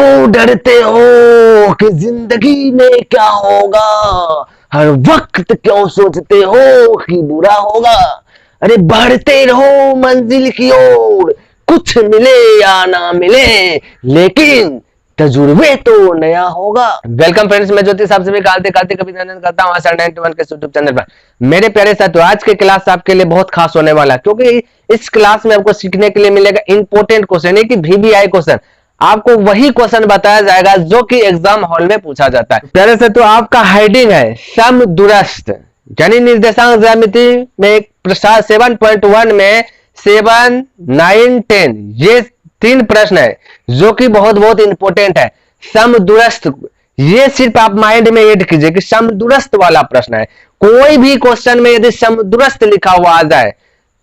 क्यों डरते हो कि जिंदगी में क्या होगा? हर वक्त क्यों सोचते हो कि बुरा होगा? अरे बढ़ते रहो मंजिल की ओर, कुछ मिले या ना मिले, लेकिन तजुर्बे तो नया होगा। वेलकम फ्रेंड्स, मैं ज्योति साहब से भी कालते कालते कभी अभिनंदन करता हूँ आशा 91 के यूट्यूब चैनल पर। मेरे प्यारे साथियों, आज के क्लास आपके लिए बहुत खास होने वाला है, क्योंकि इस क्लास में आपको सीखने के लिए मिलेगा इंपॉर्टेंट क्वेश्चन, नहीं कि VBI क्वेश्चन। आपको वही क्वेश्चन बताया जाएगा जो कि एग्जाम हॉल में पूछा जाता है। प्यारे साथियों, आपका हेडिंग है समदूरस्थ, यानी निर्देशांक ज्यामिति में प्रश्न 7.1 में 7, 9, 10 ये 3 प्रश्न है जो कि बहुत बहुत इंपॉर्टेंट है। समदूरस्थ, ये सिर्फ आप माइंड में ऐड कीजिए कि समदूरस्थ वाला प्रश्न है। कोई भी क्वेश्चन में यदि समदूरस्थ लिखा हुआ आ जाए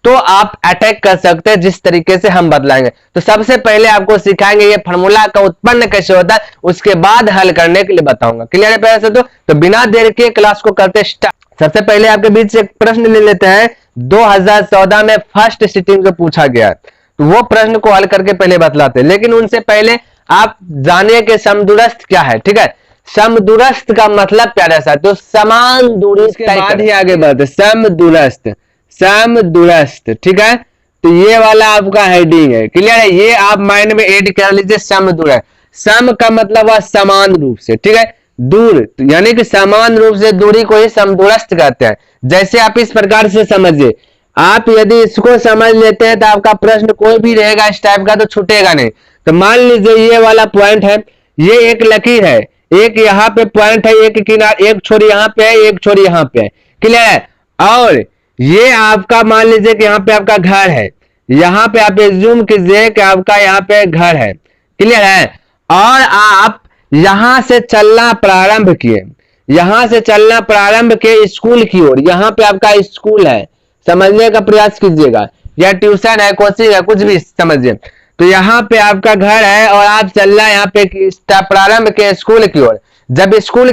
तो आप अटैक कर सकते हैं, जिस तरीके से हम बदलाएंगे। तो सबसे पहले आपको सिखाएंगे ये फार्मूला का उत्पन्न कैसे होता है, उसके बाद हल करने के लिए बताऊंगा। क्लियर है प्यारे साथियों? तो बिना देर के क्लास को करते स्टार्ट। सबसे पहले आपके बीच से एक प्रश्न ले लेते हैं, 2014 में फर्स्ट सिटिंग जो पूछा गया, तो वो प्रश्न को हल करके पहले बतलाते हैं। लेकिन उनसे पहले आप जानिए कि समदूरस्थ क्या है। ठीक है, समदूरस्थ का मतलब प्यारे साथियों समान दूरी के बाद ही आगे बढ़ते। समदूरस्थ, समदूरस्थ, ठीक है। तो ये वाला आपका हेडिंग है। क्लियर है? ये आप माइंड में ऐड कर लीजिए। समदूरस्थ, सम का मतलब हुआ समान रूप से, ठीक है। दूर यानी कि समान रूप से दूरी को ही समदूरस्थ कहते हैं। जैसे आप इस प्रकार से समझिए, आप यदि इसको समझ लेते हैं तो आपका प्रश्न कोई भी रहेगा इस टाइप का तो छूटेगा नहीं। तो मान लीजिए ये वाला पॉइंट है, ये एक लकीर है, एक यहाँ पे पॉइंट है, एक किनारा, एक छोर यहाँ पे है, एक छोर यहाँ पे है। क्लियर है? और ये आपका मान लीजिए कि यहाँ पे आपका घर है, यहाँ पे आप एज्यूम कीजिए कि आपका यहाँ पे घर है। क्लियर है? और आप यहां से चलना प्रारंभ किए, यहां से चलना प्रारंभ किए स्कूल की ओर। यहाँ पे आपका स्कूल है, समझने का प्रयास कीजिएगा, या ट्यूशन है, कोचिंग है, कुछ भी समझिए। तो यहाँ पे आपका घर है और आप चलना यहाँ पे प्रारंभ के स्कूल की ओर। जब स्कूल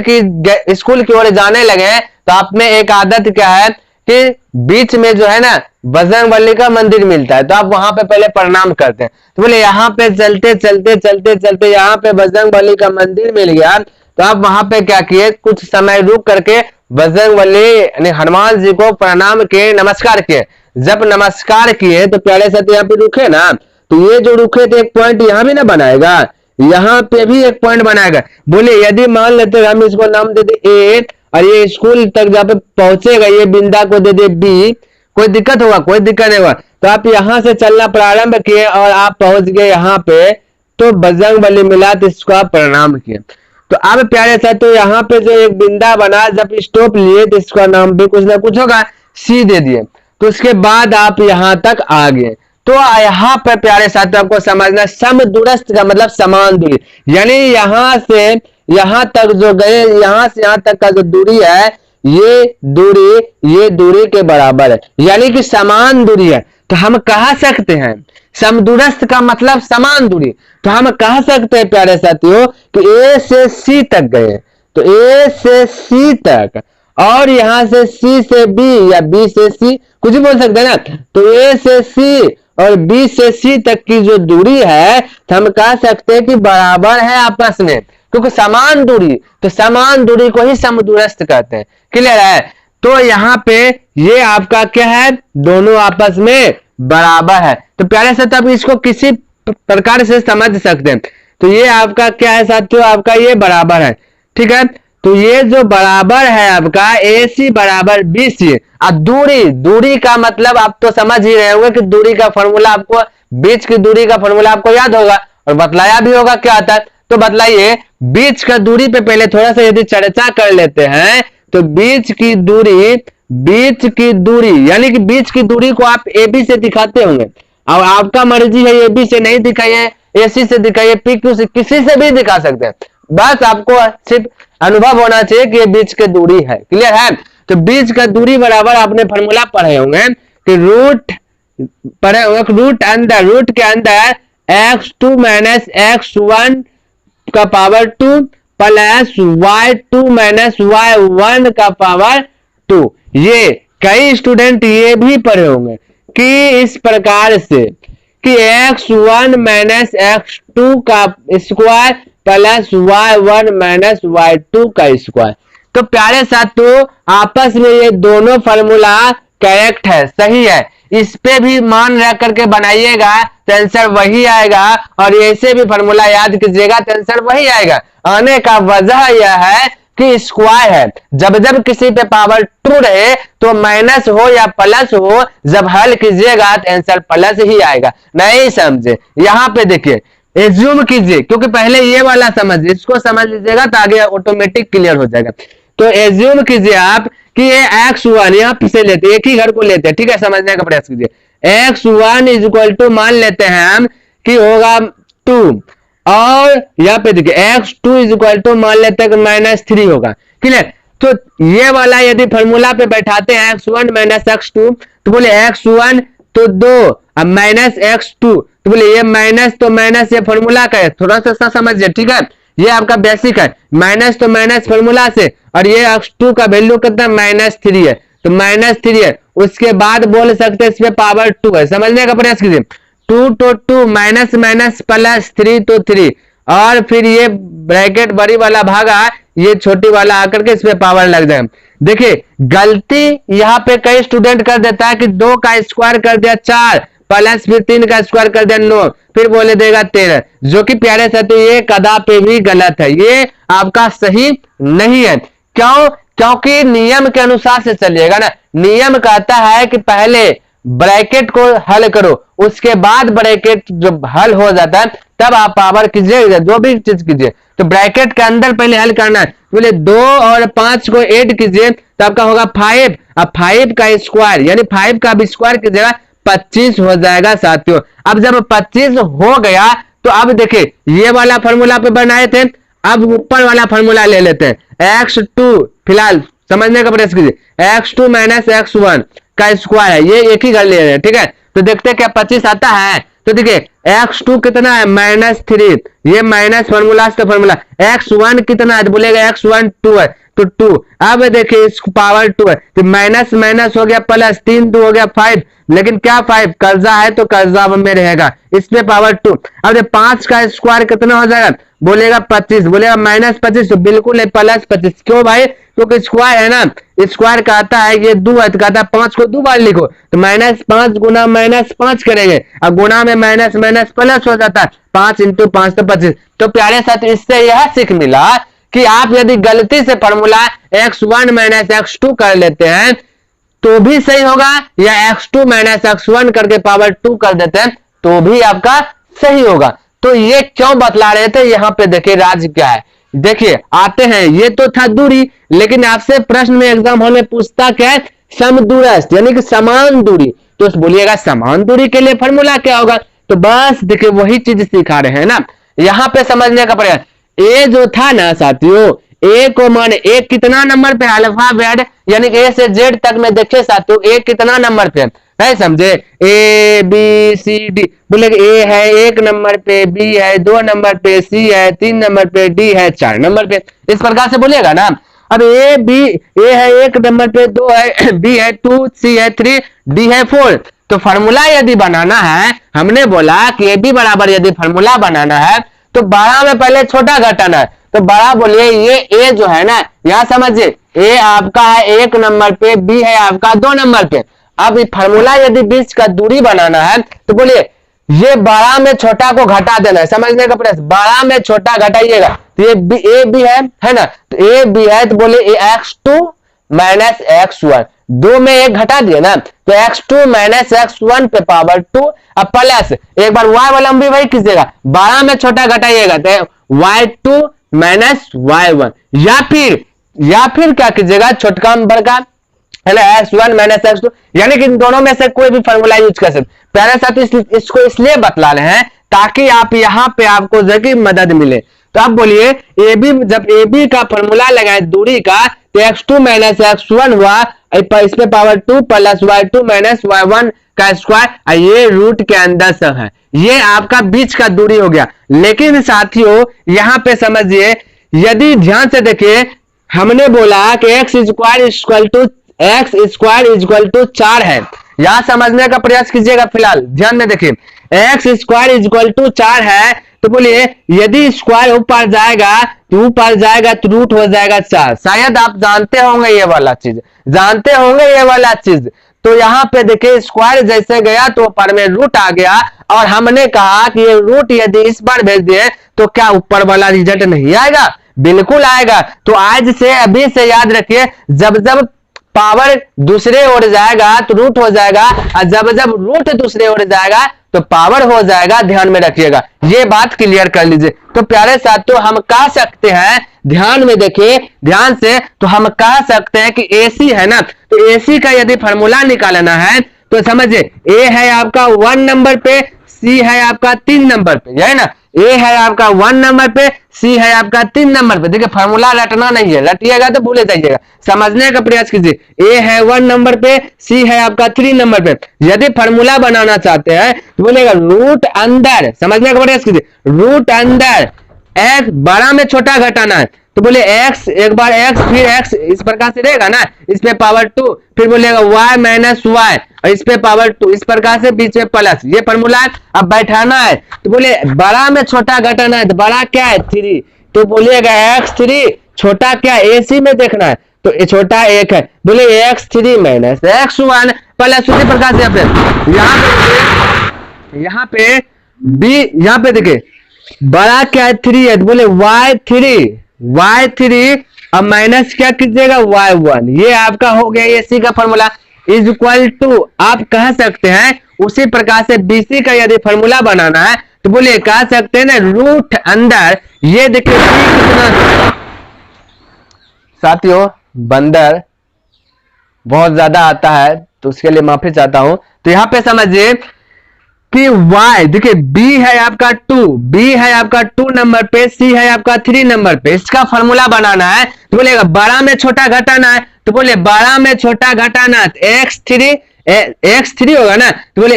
की ओर जाने लगे तो आप में एक आदत क्या है कि बीच में जो है ना बजरंगबली का मंदिर मिलता है, तो आप वहां पे पहले प्रणाम करते हैं। तो बोले यहाँ पे चलते चलते चलते चलते यहाँ पे बजरंगबली का मंदिर मिल गया, तो आप वहां पे क्या किए, कुछ समय रुक करके बजरंगबली यानी हनुमान जी को प्रणाम किए, नमस्कार किए। जब नमस्कार किए तो प्यारे साथी यहाँ पे रुके ना, तो ये जो रुके थे एक पॉइंट यहाँ भी ना बनाएगा, यहाँ पे भी एक पॉइंट बनाएगा। बोले यदि मान लेते हम इसको नाम दे दे A और ये स्कूल तक जहाँ पे पहुंचेगा ये बिंदा को दे दे B, कोई दिक्कत होगा? कोई दिक्कत नहीं होगा। तो आप यहाँ से चलना प्रारंभ किए और आप पहुंच गए यहाँ पे, तो बजरंगबली मिला तो इसको आप प्रणाम किए। तो अब प्यारे साथियों यहाँ पे जो एक बिंदा बना, जब स्टॉप लिए तो इसका नाम भी कुछ ना कुछ होगा, C दे दिए। तो उसके बाद आप यहाँ तक आ गए। तो यहाँ पे प्यारे साथियों आपको समझना, समदूरस्थ का मतलब समान दूरी, यानी यहाँ से यहाँ तक जो गए, यहाँ से यहाँ तक का जो दूरी है, ये दूरी के बराबर है, यानी कि समान दूरी है। तो हम कह सकते हैं समदूरस्थ का मतलब समान दूरी। तो हम कह सकते हैं प्यारे साथियों कि A से C तक गए, तो A से C तक, और यहां से C से B या B से C, कुछ भी बोल सकते हैं ना। तो A से C और B से C तक की जो दूरी है, तो हम कह सकते हैं कि बराबर है आपस में, क्योंकि समान दूरी, तो समान दूरी को ही समदूरस्थ कहते हैं। क्लियर है? तो यहाँ पे ये आपका क्या है, दोनों आपस में बराबर है। तो प्यारे साथियों आप इसको किसी प्रकार से समझ सकते हैं। तो ये आपका क्या है साथियों, आपका ये बराबर है। ठीक है, तो ये जो बराबर है आपका AC बराबर BC। अब दूरी का मतलब आप तो समझ ही रहे होंगे कि दूरी का फॉर्मूला आपको, बीच की दूरी का फॉर्मूला आपको याद होगा और बतलाया भी होगा क्या आता है। तो बतलाइए, बीच का दूरी पे पहले थोड़ा सा यदि चर्चा कर लेते हैं, तो बीच की दूरी यानी कि बीच की दूरी को आप AB से दिखाते होंगे। अब आपका मर्जी है AB से नहीं दिखाइए, AC से दिखाइए, PQ से, किसी से भी दिखा सकते हैं। बस आपको सिर्फ अनुभव होना चाहिए कि ये बीच की दूरी है। क्लियर है? तो बीच का दूरी बराबर आपने फॉर्मूला पढ़े होंगे कि रूट के अंदर x2 माइनस x1 का power 2 plus y2 minus y1 का पावर 2। ये कई स्टूडेंट ये भी पढ़े होंगे कि इस प्रकार से कि x1 माइनस x2 का square plus y1 minus y2 का स्क्वायर। तो प्यारे साथियों आपस में ये दोनों फॉर्मूला करेक्ट है, सही है। इस पे भी मान रख करके बनाइएगा तो आंसर वही आएगा, और ऐसे भी फॉर्मूला याद कीजिएगा तो आंसर वही आएगा। आने का वजह यह है कि स्क्वायर है, जब जब किसी पे पावर 2 रहे तो माइनस हो या प्लस हो, जब हल कीजिएगा तो आंसर प्लस ही आएगा। नहीं समझे, यहाँ पे देखिए एज्यूम कीजिए, क्योंकि पहले ये वाला समझ, इसको समझ लीजिएगा तो आगे ऑटोमेटिक क्लियर हो जाएगा। तो एज्यूम कीजिए आप कि ये x1 यहाँ से लेते, एक ही घर को लेते हैं, ठीक है, समझने का प्रयास कीजिए। x1 इज इक्वल टू मान लेते हैं हम कि होगा 2, और यहाँ पे देखिए x2 इज इक्वल टू मान लेते हैं -3 होगा, क्लियर। तो ये वाला यदि फॉर्मूला पे बैठाते हैं x1 माइनस x2 तो बोले x1 तो 2 अब माइनस x2 तो बोले ये माइनस तो माइनस, ये फॉर्मूला का है, थोड़ा सा समझिए, ठीक है, ये आपका बेसिक है। माइनस तो माइनस फॉर्मूला से, और ये x2 का वैल्यू कितना -3 है, तो -3 है। उसके बाद बोल सकते हैं इसमें पावर 2 है, समझने का प्रयास कीजिए। 2 तो 2 माइनस माइनस प्लस 3 तो 3, और फिर ये ब्रैकेट बड़ी वाला भागा ये छोटी वाला आकर के इसमें पावर लग जाए। देखिए गलती यहाँ पे कई स्टूडेंट कर देता है कि 2 का स्क्वायर कर दिया 4, प्लस फिर 3 का स्क्वायर कर दिया 9, फिर बोले देगा 13, जो कि प्यारे साथियों ये कदापि भी गलत है, ये आपका सही नहीं है। क्यों? क्योंकि नियम के अनुसार से चलिएगा ना। नियम कहता है कि पहले ब्रैकेट को हल करो, उसके बाद ब्रैकेट जब हल हो जाता है तब आप पावर कीजिए, जो भी चीज कीजिए। तो ब्रैकेट के अंदर पहले हल करना है, बोले 2 और 5 को ऐड कीजिए तो आपका होगा 5, अब 5 का स्क्वायर यानी 5 का भी स्क्वायर कीजिएगा 25 हो जाएगा साथियों। अब जब 25 हो गया तो अब देखिए ये वाला फॉर्मूला पे बनाए थे, अब ऊपर वाला फॉर्मूला ले लेते हैं। x2 फिलहाल समझने का प्रयास कीजिए, x2 माइनस x1 का स्क्वायर है, ये एक ही घर ले रहे हैं, ठीक है। तो देखते हैं क्या 25 आता है, तो देखिए x2 कितना है -3, ये माइनस फॉर्मूला से फॉर्मूला, x1 कितना है तो बोलेगा x1 2 है तो 2, अब देखिए इस पावर 2 है तो माइनस माइनस हो गया प्लस, 3 2 हो गया 5, लेकिन क्या 5 कर्जा है तो कर्जा में रहेगा, इसमें पावर 2। अब 5 का स्क्वायर कितना हो जाएगा बोलेगा 25, बोलेगा -25 तो बिल्कुल प्लस 25। क्यों भाई? क्योंकि स्क्वायर है ना, स्क्वायर कहता है ये 2 है तो कहता है 5 को 2 बार लिखो, तो -5 गुना -5 करेंगे, अब गुना में माइनस माइनस प्लस हो जाता है, 5 × 5 तो 25। तो प्यारे साथ इससे यह सीख मिला कि आप यदि गलती से फॉर्मूला x1 माइनस x2 कर लेते हैं तो भी सही होगा, या x2 माइनस x1 करके पावर 2 कर देते हैं तो भी आपका सही होगा। तो ये क्यों बतला रहे थे, यहाँ पे देखिए राज क्या है। देखिए आते हैं, ये तो था दूरी, लेकिन आपसे प्रश्न में एग्जाम हॉल में पूछता क्या है, समदूरस्थ यानी कि समान दूरी। तो बोलिएगा समान दूरी के लिए फॉर्मूला क्या होगा, तो बस देखिए वही चीज सिखा रहे हैं ना, यहाँ पे समझने का प्रयास। ए जो था ना साथियों, ए को मान ए कितना नंबर पे अल्फाबेट यानी ए से जेड तक में देखिए साथियों, ए कितना नंबर पे है समझे, ए बी सी डी, बोले ए है 1 नंबर पे, बी है 2 नंबर पे, सी है 3 नंबर पे, डी है 4 नंबर पे, इस प्रकार से बोलिएगा ना। अब ए है 1 नंबर पे, 2 है, बी है 2, सी है 3, डी है 4। तो फॉर्मूला यदि बनाना है, हमने बोला कि ए बी बराबर यदि फॉर्मूला बनाना है तो बड़ा में पहले छोटा घटाना है, तो बड़ा बोलिए ये ए जो है ना, यहां समझिए ए आपका है 1 नंबर पे, बी है आपका 2 नंबर पे। अब फॉर्मूला यदि बीच का दूरी बनाना है तो बोलिए ये बड़ा में छोटा को घटा देना है, समझने का प्रयास, बड़ा में छोटा घटाइएगा तो ये ए बी है ना, तो ए बी है तो बोले x2 माइनस x1, 2 में 1 घटा दिए ना तो x2 माइनस x1 पे पावर 2, अब प्लस एक बार y वाला भी वही कीजिएगा, 12 में छोटा घटाइएगा तो y2 माइनस y1, या फिर क्या कीजिएगा छोटका बड़का है ना x1 माइनस x2, यानी कि इन दोनों में से कोई भी फॉर्मूला यूज कर सकते। प्यारे साथी इसको इसलिए बतला रहे हैं ताकि आप यहाँ पे आपको जगह मदद मिले। तो आप बोलिए ए बी, जब ए बी का फॉर्मूला लगाए दूरी का तो x2 माइनस x1 हुआ, इसमें power 2 plus y2 minus y1 का स्क्वायर, ये रूट के अंदर सब है, ये आपका बीच का दूरी हो गया। लेकिन साथियों यहाँ पे समझिए, यदि ध्यान से देखिए हमने बोला कि x स्क्वायर इक्वल टू 4 है, यहां समझने का प्रयास कीजिएगा। फिलहाल ध्यान में देखिए x स्क्वायर इक्वल टू 4 है, तो बोलिए यदि स्क्वायर ऊपर जाएगा तो रूट हो जाएगा 4। शायद आप जानते होंगे ये वाला चीज, तो यहाँ पे देखिए स्क्वायर जैसे गया तो ऊपर में रूट आ गया, और हमने कहा कि ये रूट यदि इस बार भेज दिए तो क्या ऊपर वाला रिजल्ट नहीं आएगा? बिल्कुल आएगा। तो आज से अभी से याद रखिए, जब जब पावर दूसरे ओर जाएगा तो रूट हो जाएगा, और जब जब रूट दूसरे ओर जाएगा तो पावर हो जाएगा। ध्यान में रखिएगा, ये बात क्लियर कर लीजिए। तो प्यारे साथियों, हम कह सकते हैं, ध्यान में देखिए ध्यान से, तो हम कह सकते हैं कि AC है ना, तो AC का यदि फॉर्मूला निकालना है तो समझिए A है आपका 1 नंबर पे, C है आपका 3 नंबर पे, है ना। A है आपका 1 नंबर पे, C है आपका 3 नंबर पे। देखिए फॉर्मूला रटना नहीं है, रटिएगा तो भूले जाइएगा, समझने का प्रयास कीजिए। A है 1 नंबर पे, C है आपका 3 नंबर पे। यदि फॉर्मूला बनाना चाहते हैं तो बोलेगा रूट अंदर, समझने का प्रयास कीजिए, रूट अंदर x बड़ा में छोटा घटाना है, तो बोले x एक बार x फिर x इस प्रकार से रहेगा ना, इस पे पावर 2, फिर बोलेगा y माइनस वाई और इस पे पावर 2, इस प्रकार से बीच में प्लस, ये फॉर्मूला है। अब बैठाना है तो बोले बड़ा में छोटा घटाना है, तो बड़ा क्या है 3, तो बोलिएगा x3, छोटा क्या AC में देखना है तो ये छोटा 1 है, बोले x3 माइनस x1 प्लस, उसी प्रकार से यहाँ पे b, यहाँ पे देखिए बड़ा क्या है 3 है, तो बोले y3 अब माइनस क्या कीजिएगा y1, ये आपका हो गया AC का फॉर्मूला। इज इक्वल टू आप कह सकते हैं उसी प्रकार से BC का यदि फॉर्मूला बनाना है तो बोले कह सकते हैं ना रूट अंदर, ये देखिए कितना, साथियों बंदर बहुत ज्यादा आता है तो उसके लिए माफी चाहता हूं। तो यहां पे समझिए कि y देखिए b है आपका 2 नंबर पे, C है आपका 3 नंबर पे, इसका फॉर्मूला बनाना है तो बोलेगा बड़ा में छोटा घटाना है, तो बोले बड़ा में छोटा घटाना है x3 होगा ना, तो बोले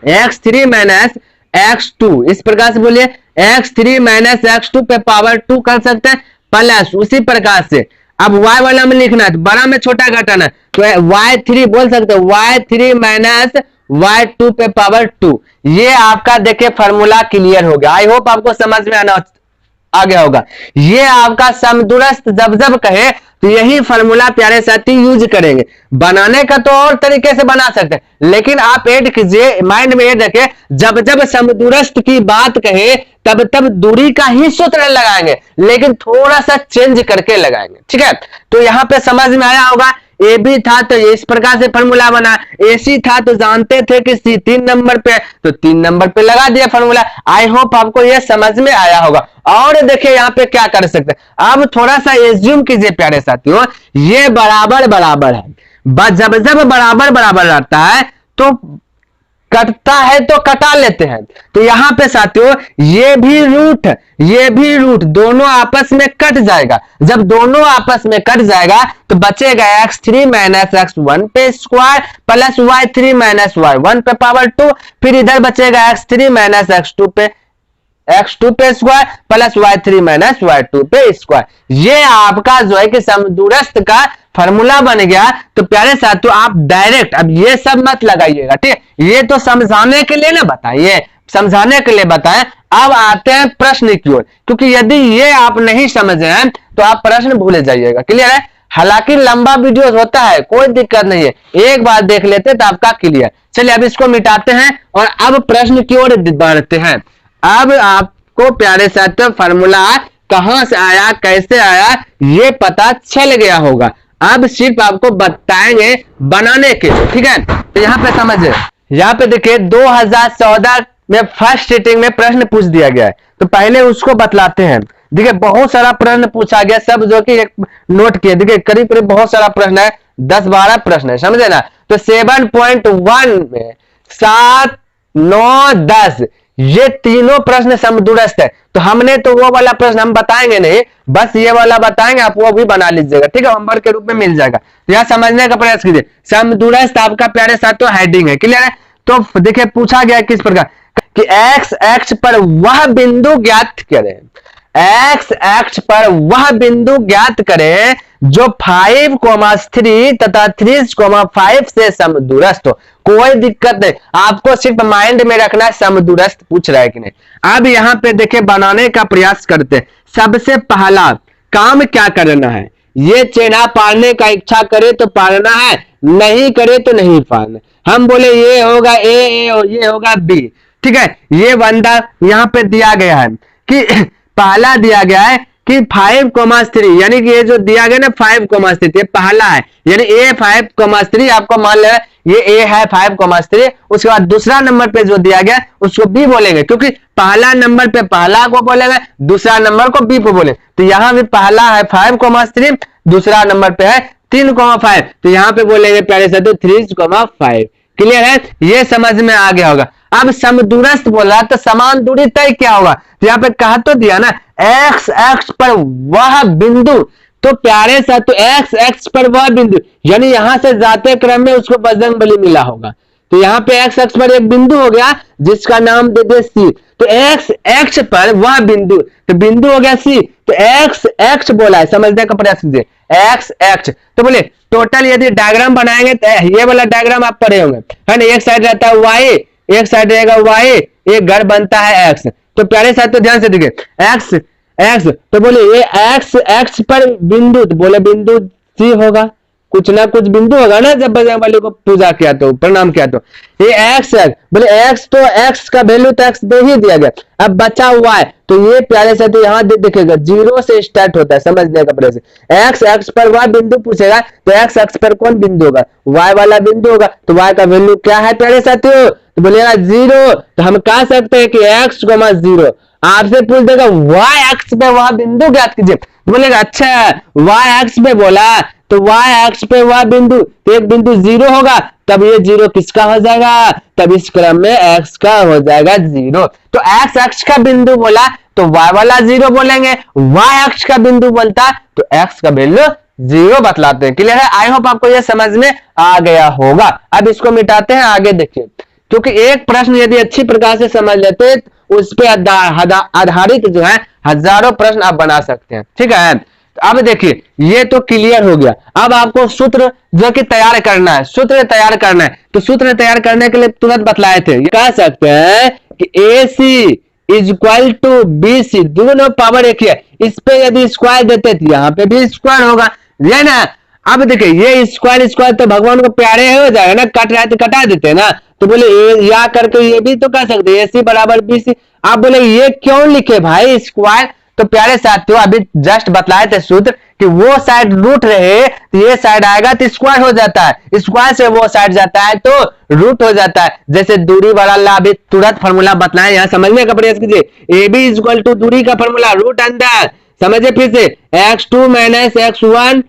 x3 माइनस x2, इस प्रकार से बोलिए x3 माइनस x2 पे पावर 2 कर सकते हैं प्लस, उसी प्रकार से अब y वाला में लिखना है तो बड़ा में छोटा घटाना है, तो y3 बोल सकते हैं y3 माइनस y2 पे पावर 2। ये आपका देखिए फॉर्मूला क्लियर हो गया। आई होप आपको समझ में आ गया होगा। ये आपका समदूरस्थ जब जब कहे तो यही फॉर्मूला प्यारे साथी यूज करेंगे। बनाने का तो और तरीके से बना सकते हैं, लेकिन आप ऐड कीजिए, माइंड में ये रखें, जब जब समदूरस्थ की बात कहे तब तब दूरी का ही सूत्र लगाएंगे, लेकिन थोड़ा सा चेंज करके लगाएंगे। ठीक है, तो यहां पे समझ में आया होगा। ए बी था तो इस प्रकार से फॉर्मूला बना, AC था तो जानते थे कि C 3 नंबर पे, तो 3 नंबर पे लगा दिया फॉर्मूला। आई होप आपको यह समझ में आया होगा। और देखिए यहाँ पे क्या कर सकते हैं, अब थोड़ा सा एज्यूम कीजिए प्यारे साथियों, ये बराबर बराबर है, जब जब बराबर बराबर रहता है तो कटता है तो कटा लेते हैं। तो यहां पे साथियों ये भी रूट दोनों आपस में कट जाएगा। जब दोनों आपस में कट जाएगा तो बचेगा x3 माइनस x1 पे square plus y3 minus y1 पे पावर 2, फिर इधर बचेगा x3 माइनस x2 पे square plus y3 minus y2 पे स्क्वायर। ये आपका जो है कि समदूरस्थ का फॉर्मूला बन गया। तो प्यारे साथियों आप डायरेक्ट अब ये सब मत लगाइएगा, ठीक, ये तो समझाने के लिए ना बताइए, समझाने के लिए बताएं। अब आते हैं प्रश्न की ओर, क्योंकि यदि ये आप नहीं समझे हैं तो आप प्रश्न भूले जाइएगा। क्लियर है? हालांकि लंबा वीडियो होता है, कोई दिक्कत नहीं है, एक बार देख लेते तो आपका क्लियर। चलिए अब इसको मिटाते हैं और अब प्रश्न की ओर बढ़ते हैं। अब आपको प्यारे साथियों फॉर्मूला कहां से आया, कैसे आया, ये पता चल गया होगा। अब सिर्फ आपको बताएंगे बनाने के, ठीक है। तो यहाँ पे समझिए, यहाँ पे देखिए 2014 में फर्स्ट सीटिंग में प्रश्न पूछ दिया गया है, तो पहले उसको बतलाते हैं। देखिए बहुत सारा प्रश्न पूछा गया, सब जो कि नोट किए। देखिए करीब करीब बहुत सारा प्रश्न है, 10-12 प्रश्न है, समझे ना। तो 7.1 में 7, 9, 10 ये तीनों प्रश्न समदूरस्थ है। तो हमने तो वो वाला प्रश्न हम बताएंगे नहीं, बस ये वाला बताएंगे, आप वो भी बना लीजिएगा, ठीक है, होमवर्क के रूप में मिल जाएगा। यह समझने का प्रयास कीजिए। समदूरस्थ आपका प्यारे साथियों हेडिंग है, क्लियर है। तो देखिए पूछा गया किस प्रकार कि x अक्ष पर वह बिंदु ज्ञात करें, एक्स एक्स पर वह बिंदु ज्ञात करें जो 5,3 तथा 3,5 से समदूरस्थ हो। कोई दिक्कत नहीं, आपको सिर्फ माइंड में रखना समदूरस्थ पूछ रहा है कि नहीं। अब यहां पे देखिए बनाने का प्रयास करते हैं। सबसे पहला काम क्या करना है, ये चेना पालने का इच्छा करे तो पालना है, नहीं करे तो नहीं पालना। हम बोले ये होगा ए, ये होगा बी, ठीक है। ये बंदा यहां पे दिया गया है कि पहला दिया गया है कि 5,3 यानी कि ये जो दिया गया ना 5,3 ये पहला है, यानी ए 5,3 आपको मान लेना ये ए है 5,3। उसके बाद दूसरा नंबर पे जो दिया गया उसको बी बोलेंगे, क्योंकि पहला नंबर पे पहला को बोलेंगे, दूसरा नंबर को बी को बोलेंगे। तो यहां भी पहला है 5,3, दूसरा नंबर पे है 3,5, तो यहां पे बोलेंगे प्यारे साथियों 3,5। क्लियर है, ये समझ में आ गया होगा। अब समदूरस्थ बोला तो समान दूरी तय क्या होगा, तो यहाँ पे कहा तो दिया ना एक्स एक्स पर वह बिंदु, तो प्यारे साथियों एक्स एक्स पर वह बिंदु यानी यहां से जाते क्रम में उसको बजरंगबली मिला होगा। तो यहाँ पे एक्स एक्स पर एक बिंदु हो गया जिसका नाम दे दे सी, तो एक्स एक्स पर वह बिंदु, तो बिंदु हो गया सी, तो एक्स एक्स बोला है, समझने का प्रयास कीजिए एक्स एक्स। तो बोले टोटल यदि डायग्राम बनाएंगे तो ये वाला डायग्राम आप पढ़े होंगे है ना, एक साइड रहता है वाई, एक साइड रहेगा वाई, एक घर बनता है एक्स। तो प्यारे साथियों ध्यान से देखिए एक्स एक्स, तो बोले ये एक्स एक्स पर बिंदु, तो बोले बिंदु सी होगा, कुछ ना कुछ बिंदु होगा ना जब बजरंगबली को पूजा किया तो प्रणाम किया। तो ये एक्स एक्स, बोले एक्स तो एक्स का वैल्यू तो एक्स दे ही दिया गया, अब बचा हुआ है तो ये प्यारे से तो यहाँ देखेगा 0 से स्टार्ट होता है, समझने का प्रयास। एक्स एक्स पर वह बिंदु पूछेगा तो एक्स एक्स पर कौन बिंदु होगा, वाई वाला बिंदु होगा, तो वाई का वैल्यू क्या है प्यारे साथियों, तो बोलेगा 0। तो हम कह सकते हैं कि एक्स 0, आपसे पूछ देगा वाई एक्स पे वह बिंदु ज्ञात कीजिए, तो बोलेगा अच्छा वाई एक्स पे बोला तो वाई एक्स पे वह बिंदु, तो एक बिंदु 0 होगा, तब ये 0 किसका हो जाएगा, तब इस क्रम में x का हो जाएगा 0। तो x x का बिंदु बोला तो y वाला 0 बोलेंगे, y x का बिंदु बोलता तो x का वैल्यू 0 बतलाते हैं। क्लियर है, आई होप आपको ये समझ में आ गया होगा। अब इसको मिटाते हैं, आगे देखिए, क्योंकि एक प्रश्न यदि अच्छी प्रकार से समझ लेते उस पे आधारित जो है हजारों प्रश्न आप बना सकते हैं, ठीक है। अब देखिए ये तो क्लियर हो गया, अब आपको सूत्र जो कि तैयार करना है, सूत्र तैयार करना है। तो सूत्र तैयार करने के लिए तुरंत बतलाए थे, कह सकते हैं कि AC is equal to BC, दोनों पावर एक ही है, इस पे यदि स्क्वायर देते तो यहाँ पे भी स्क्वायर होगा, ये ना। अब देखिए ये स्क्वायर स्क्वायर तो भगवान को प्यारे हो जाएगा ना, कट रहा है तो कटा देते ना, तो बोले या करके ये भी तो कह सकते AC बराबर BC। आप बोले ये क्यों लिखे भाई स्क्वायर, तो प्यारे साथियों अभी जस्ट बतलाए थे सूत्र कि वो साइड रूट रहे तो ये साइड आएगा तो स्क्वायर हो जाता है, स्क्वायर से वो साइड जाता है तो रूट हो जाता है। जैसे दूरी वाला अभी तुरंत फॉर्मूला बतलाए, यहाँ समझने का प्रयास कीजिए। AB इज इक्वल टू दूरी का फॉर्मूला रूट अंदर, समझे फिर से x2 माइनस x1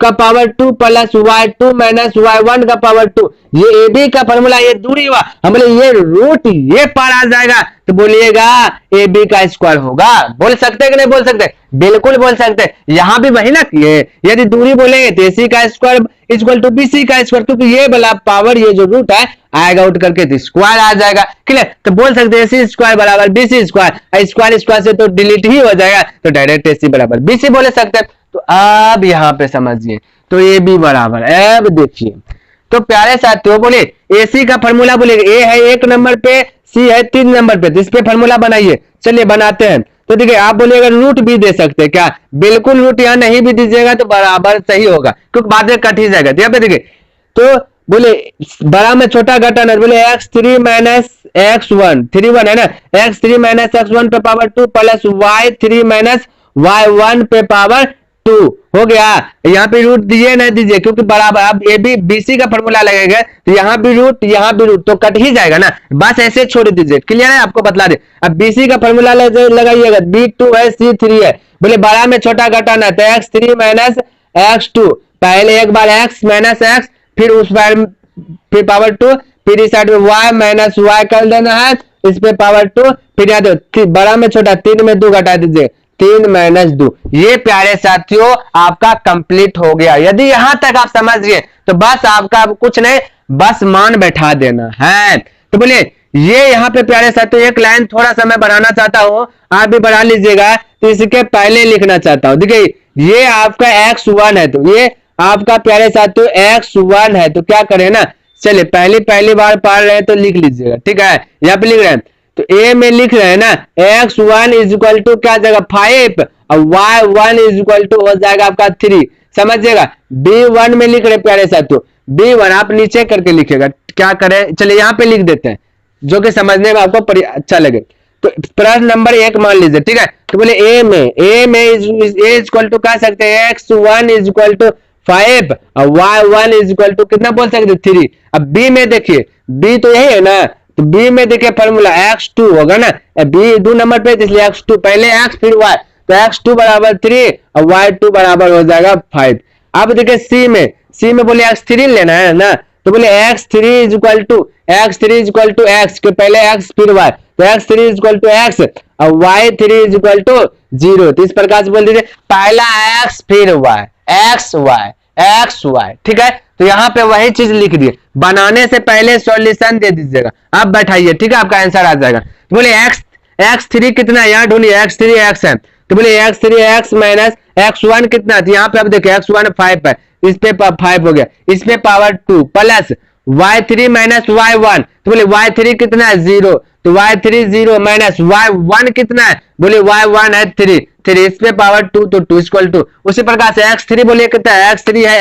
का power 2 plus y2 minus y1 का पावर 2, ये AB का फॉर्मूला, ये दूरी हुआ, हम बोले ये रूट ये पार आ जाएगा तो बोलिएगा AB का स्क्वायर होगा। बोल सकते कि नहीं बोल सकते, बिल्कुल बोल सकते। यहां भी वही ना, ये यदि दूरी बोलेंगे तो AC का स्क्वायर इक्वल टू BC का स्क्वायर, क्योंकि ये वाला पावर ये जो रूट है आएगा उठ करके तो स्क्वायर आ जाएगा। क्लियर, तो बोल सकते हैं AC स्क्वायर बराबर BC स्क्वायर, स्क्वायर स्क्वायर से तो डिलीट ही हो जाएगा, तो डायरेक्ट AC बराबर BC बोले सकते हैं। तो अब यहाँ पे समझिए, तो AB बराबर, अब देखिए तो प्यारे साथियों बोले AC का फॉर्मूला बोले A है 1 नंबर पे, C है 3 नंबर पे, तो इस पे फॉर्मूला बनाइए। चलिए बनाते हैं। तो देखिए आप बोलिएगा रूट भी दे सकते हैं क्या, बिल्कुल रूट यहाँ नहीं भी दीजिएगा तो बराबर सही होगा, क्योंकि बाद में कट ही जाएगा। यहाँ पे देखिए तो बोले बड़ा में छोटा घटाना, बोले x3 माइनस x1, 3 1 है ना, x3 माइनस x1 पे power 2 plus y3 minus y1 पे पावर 2 हो गया। यहाँ पे रूट दिए ना दीजिए, क्योंकि बराबर, अब ए बी BC का फॉर्मूला लगेगा तो यहाँ भी रूट यहाँ भी रूट, तो कट ही जाएगा ना, बस ऐसे छोड़ दीजिए। क्लियर है, आपको बतला दे। अब BC का फॉर्मूला लगाइएगा, B2 है C3 है, बोले बड़ा में छोटा घटाना तो x3 माइनस x2, पहले एक बार x माइनस x, फिर उस बार फिर पावर 2, फिर इस साइड में y माइनस y कर देना है, इस पे पावर 2, फिर याद बड़ा में छोटा 3 में 2 घटा दीजिए, 3 माइनस 2। ये प्यारे साथियों आपका कंप्लीट हो गया। यदि यहां तक आप समझ गए तो बस आपका कुछ नहीं, बस मान बैठा देना है। तो बोले ये यहाँ पे प्यारे साथियों एक लाइन थोड़ा सा मैं बढ़ाना चाहता हूँ, आप भी बढ़ा लीजिएगा। तो इसके पहले लिखना चाहता हूँ, देखिए ये आपका x1 है, तो ये आपका प्यारे साथियों x1 है। तो क्या करें ना, चलिए पहली बार पढ़ रहे हैं तो लिख लीजिएगा, ठीक है। यहाँ पे लिख रहे हैं तो ए में लिख रहे हैं ना x1 इज इक्वल टू क्या जाएगा 5 और y1 इज इक्वल टू हो जाएगा आपका 3, समझिएगा। b1 में लिख रहे प्यारे साथियों, b1 आप नीचे करके लिखिएगा, क्या करें चलिए यहाँ पे लिख देते हैं जो कि समझने में आपको अच्छा लगे। तो प्रश्न नंबर 1 मान लीजिए, ठीक है। तो बोले ए में इज इक्वल टू कह सकते हैं x1 इज इक्वल टू 5 और y1 इज इक्वल टू कितना बोल सकते हैं 3। अब बी में देखिए, बी तो यही है ना, तो बी में देखिए फॉर्मूला x2 होगा ना, बी 2 नंबर पे इसलिए x2 पहले x फिर y, तो x2 बराबर 3 और y2 बराबर हो जाएगा 5। अब देखिए सी में बोले x3 लेना है ना, तो बोले x3 is equal to x के पहले x फिर y, तो x3 is equal to x और y3 इज इक्वल टू 0। तो इस प्रकार से बोल दीजिए पहला x फिर y, x y, ठीक है। तो यहाँ पे वही चीज लिख दिए, बनाने से पहले सॉल्यूशन दे दीजिएगा, अब बैठाइए, ठीक है, आपका आंसर आ जाएगा। तो बोले x3 कितना है, यहाँ ढूंढिए x3 x है, तो बोले x3 x माइनस x1 कितना है, यहाँ पे अब देखिए x1 5 है, इस पे 5 हो गया, इस पे power 2 plus y3 minus y1, तो बोले y3 कितना है 0, तो y3 0 माइनस y1 कितना है, बोले y1 है 3, इस पे पावर 2 तो 2 इक्वल टू, उसी प्रकार से x3 बोले कितना है x3 है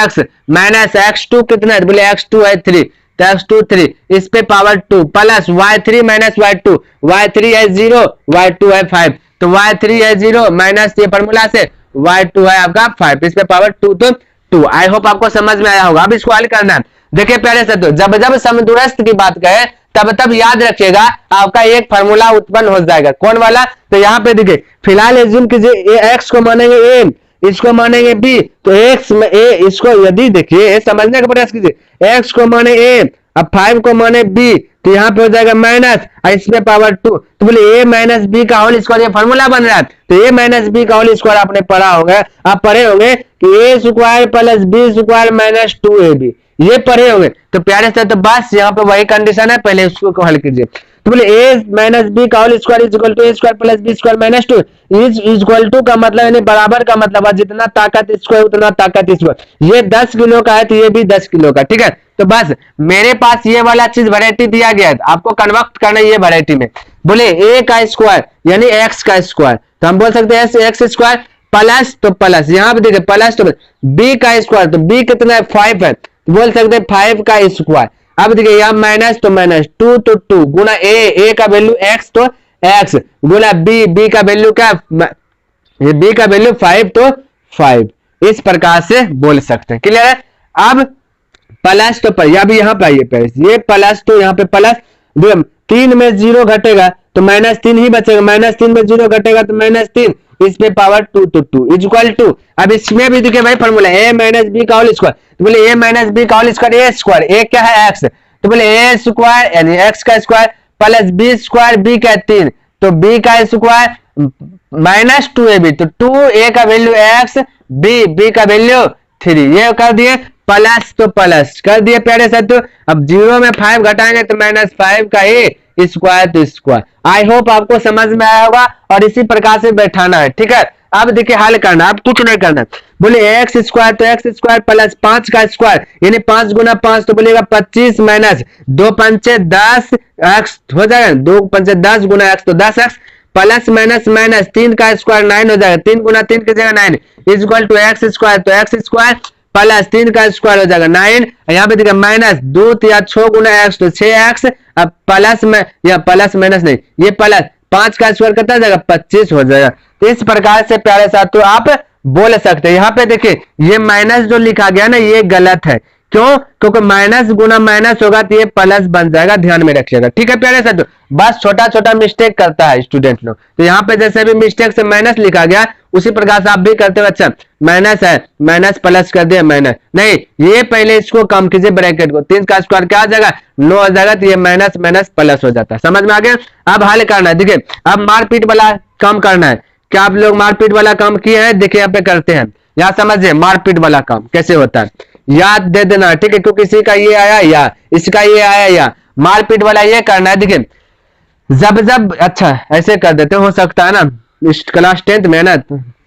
x माइनस x2 कितना है, बोले x2 है 3, तो x2 3, इस पे power 2 plus y3 minus y3 है 0 y2 है 5, तो y3 है 0 माइनस ये फॉर्मूला से y2 है आपका 5, इस पे पावर 2 तो 2। आई होप आपको समझ में आया होगा। अब इसको हल करना है, देखिए प्यारे साथियों जब समदूरस्थ की बात करें तब याद रखिएगा आपका एक फार्मूला उत्पन्न हो जाएगा, कौन वाला, तो यहाँ पे देखिए फिलहाल एज्यूम कीजिए x को मानेंगे a, इसको मानेंगे b, तो x में a, इसको यदि देखिए समझने का प्रयास कीजिए, x को माने a अब 5 को माने b, तो यहाँ पे हो जाएगा माइनस और इसमें पावर 2, तो बोले a माइनस बी का होल स्क्वायर, ये फॉर्मूला बन रहा है, तो a माइनस बी का होल स्क्वायर आपने पढ़ा होगा, आप पढ़े होंगे कि a square plus B square minus 2ab, ये पढ़े होंगे। तो प्यारे से तो बस यहाँ पे वही कंडीशन है, पहले उसको हल कीजिए। तो बोले a माइनस बी का whole square is equal to a square plus B square minus 2, is equal to का मतलब यानी बराबर का मतलब है जितना ताकत इसको है उतना ताकत इसको, ये 10 किलो का है तो ये भी 10 किलो का, ठीक है। तो बस मेरे पास ये वाला चीज वैरायटी दिया गया है, आपको कन्वर्ट करना है ये वैरायटी में। बोले a का स्क्वायर यानी x का स्क्वायर, तो हम बोल सकते हैं x स्क्वायर प्लस, तो प्लस यहाँ पे देखिए प्लस, तो b का स्क्वायर, तो b कितना है 5 है, बोल सकते हैं 5 का स्क्वायर। अब देखिए यहाँ माइनस तो माइनस 2 तो 2 गुना a का वैल्यू x तो x गुना b का वैल्यू क्या, b का वैल्यू 5 तो 5, इस प्रकार से बोल सकते हैं, क्लियर है। अब प्लस तो पर अभी यहाँ पे आइए, ये प्लस तो यहाँ पे प्लस 3 में 0 घटेगा तो माइनस 3 ही बचेगा, माइनस 3 में 0 घटेगा तो माइनस 3, इस पे पावर 2 तो 2 इज इक्वल टू, अब इसमें भी देखिए भाई फॉर्मूला a माइनस बी का होल स्क्वायर, तो बोले a माइनस बी का whole square a square, a क्या है x, तो बोले a स्क्वायर यानी x का square plus b square b का 3, तो b का स्क्वायर माइनस 2ab, तो 2a का वैल्यू x b का वैल्यू 3, ये कर दिए प्लस तो प्लस कर दिए प्यारे साथियों। अब 0 में 5 घटाएंगे तो माइनस 5 का a स्क्वायर तो स्क्वायर। आई होप आपको समझ में आया होगा और इसी प्रकार से बैठाना है, ठीक है। अब देखिए हल करना, अब कुछ नहीं करना, बोले एक्स स्क्वायर तो एक्स स्क्वायर प्लस 5 का स्क्वायर यानी 5 गुना 5 तो बोलेगा 25 माइनस 2 पंचे 10 एक्स हो जाएगा, 2 पंचे 10 गुना एक्स तो 10 एक्स प्लस माइनस माइनस 3 का स्क्वायर 9 हो जाएगा, 3 गुना 3 की जगह 9 is equal to X square, तो एक्स स्क्वायर प्लस 3 का स्क्वायर हो जाएगा 9, यहाँ पे देखिए माइनस 2 या 6 गुना एक्स तो 6x, अब प्लस में या प्लस माइनस नहीं ये प्लस 5 का स्क्वायर कितना हो जाएगा 25 हो जाएगा। तो इस प्रकार से प्यारे साथियों आप बोल सकते हैं। यहाँ पे देखिए ये माइनस जो लिखा गया ना ये गलत है, क्यों, क्योंकि माइनस गुना माइनस होगा तो ये प्लस बन जाएगा, ध्यान में रखिएगा, ठीक है प्यारे साथियों। बस छोटा छोटा मिस्टेक करता है स्टूडेंट लोग, तो यहाँ पे जैसे भी मिस्टेक से माइनस लिखा गया उसी प्रकार से आप भी करते हो, अच्छा माइनस है माइनस प्लस कर दिया माइनस नहीं, ये पहले इसको कम कीजिए ब्रैकेट को, 3 का स्क्वायर क्या आ जाएगा 9 हो जाएगा, तो ये माइनस माइनस प्लस हो जाता है, समझ में आ गया। अब हल करना है, देखिए अब मारपीट वाला काम करना है, क्या आप लोग मारपीट वाला काम किए हैं, देखिए यहाँ पे करते हैं, यहाँ समझिए मारपीट वाला काम कैसे होता है, याद दे देना, ठीक है, क्योंकि किसी का ये आया या इसका ये आया या मारपीट वाला ये करना है। देखिए जब अच्छा ऐसे कर देते, हो सकता है ना क्लास 10th में ना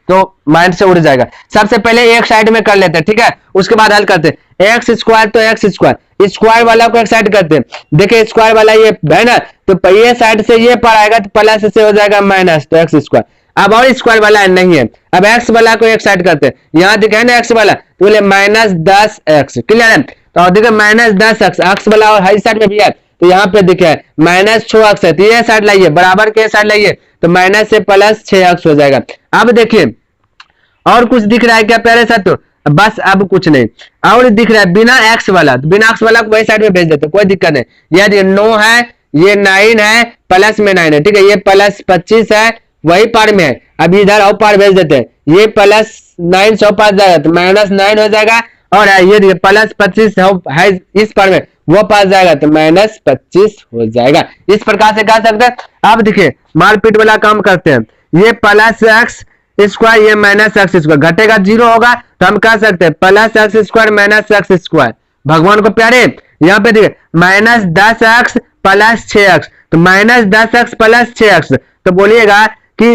तो माइंड से उड़ जाएगा। सबसे पहले एक साइड में कर लेते हैं, ठीक है, उसके बाद हल करते हैं। एक्स स्क्वायर तो एक्स स्क्वायर, स्क्वायर वाला को एक साइड करते हैं। देखिए स्क्वायर वाला ये है ना, तो ये साइड से ये पर आएगा तो प्लस से हो जाएगा माइनस, तो एक्स स्क्वायर। अब और स्क्वायर वाला नहीं है, अब एक्स वाला को एक साइड करते हैं। यहाँ दिखे ना एक्स वाला, तो बोले -10x, क्लियर है। तो देखिए -10x, एक्स वाला और हाई साइड में भी है, तो यहाँ पे दिखे -6x है, तो ये साइड लाइए, बराबर के साइड लाइए, तो माइनस से प्लस 6x हो जाएगा। अब देखिए और कुछ दिख रहा है क्या प्यारे साथियों? बस अब कुछ नहीं और दिख रहा है बिना एक्स वाला, तो बिना एक्स वाला को वही साइड में भेज देते, कोई दिक्कत नहीं। ये 9 है, ये 9 है, प्लस में 9 है, ठीक है, ये प्लस 25 है, वही पार में है। अब इधर और पार भेज देते हैं, ये प्लस 9 सौ पार जाएगा तो -9 हो जाएगा, और ये देखिए प्लस 25 है इस पार में, वो पास जाएगा तो -25 हो जाएगा। इस प्रकार से कर सकते हैं। अब देखिए मारपीट वाला काम करते हैं, ये प्लस एक्स स्क्वायर, ये माइनस एक्स स्क्वायर, घटेगा 0 होगा, तो हम कह सकते हैं plus x square minus x square. भगवान को प्यारे यहाँ पे देखिए -10x प्लस 6x, तो -10x प्लस 6x, तो बोलिएगा कि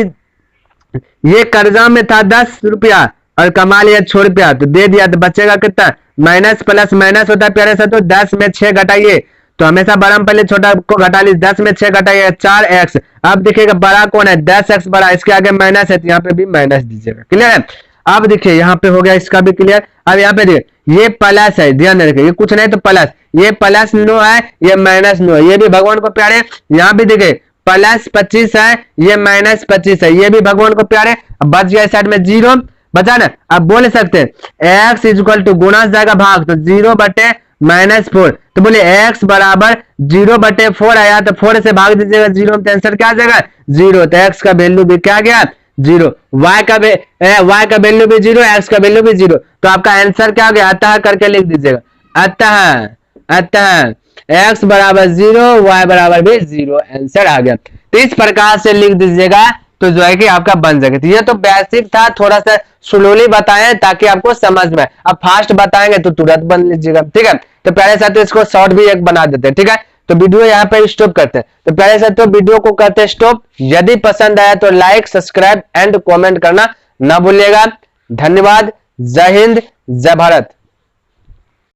ये कर्जा में था 10 रुपया और कमा लिया 6 रुपया, तो दे दिया, तो बचेगा कितना? माइनस प्लस माइनस होता है प्यारे साथ, तो 10 में 6 घटाइए, तो हमेशा बड़ा पहले छोटा को घटा लीजिए, 10 में 6 घटाइए 4x। अब देखिएगा बड़ा कौन है? 10x बड़ा, इसके आगे माइनस है तो यहाँ पे भी माइनस दीजिएगा, क्लियर है। अब देखिए यहाँ पे हो गया इसका भी क्लियर। अब यहाँ पे देखिए ये प्लस है, ध्यान रखिए, ये कुछ नहीं तो प्लस, ये प्लस 9 है, ये -9 है, ये भी भगवान को प्यारे। यहाँ भी देखिए प्लस 25 है, ये -25 है, ये भी भगवान को प्यारे। अब बच गया इस साइड में 0 बचा ना। अब बोल सकते हैं x इक्वल टू गुणा जाएगा भाग, तो 0/-4, तो बोले x बराबर 0/4 आया, तो 4 से भाग दीजिएगा 0 में, आंसर क्या आ जाएगा? 0। तो x का वैल्यू भी क्या गया? 0। y का वैल्यू भी 0, x का वैल्यू भी 0, तो आपका आंसर क्या हो गया? अतः करके लिख दीजिएगा, अतः x बराबर 0, y बराबर भी 0, आंसर आ गया। तो इस प्रकार से लिख दीजिएगा, तो जो है कि आपका बन जाएगा। तो ये तो बेसिक था, थोड़ा सा स्लोली बताएं ताकि आपको समझ में आए। अब फास्ट बताएंगे तो तुरंत बन लीजिएगा, ठीक है। तो प्यारे साथियों इसको शॉर्ट भी एक बना देते हैं, ठीक है। तो वीडियो यहाँ पे स्टॉप करते हैं। तो प्यारे साथियों वीडियो को करते हैं स्टॉप। यदि पसंद आया तो लाइक, सब्सक्राइब एंड कमेंट करना ना भूलिएगा। धन्यवाद। जय हिंद, जय भारत।